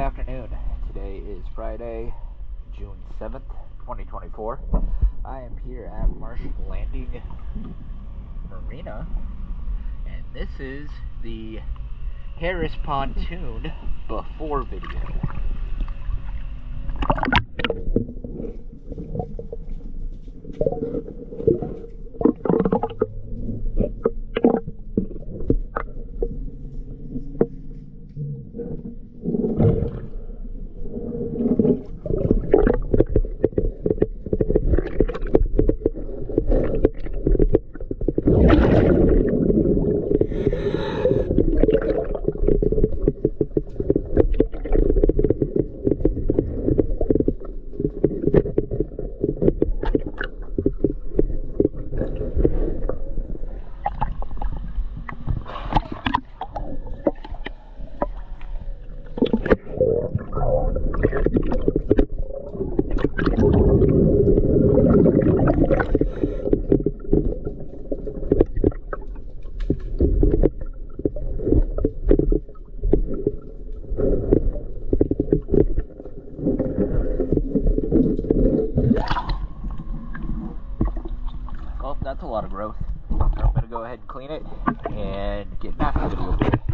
afternoon. Today is Friday, June 7th, 2024. I am here at Marshall Landing Marina, and this is the Harris Pontoon before video. Well, that's a lot of growth. I'm going to go ahead and clean it and get back to the video.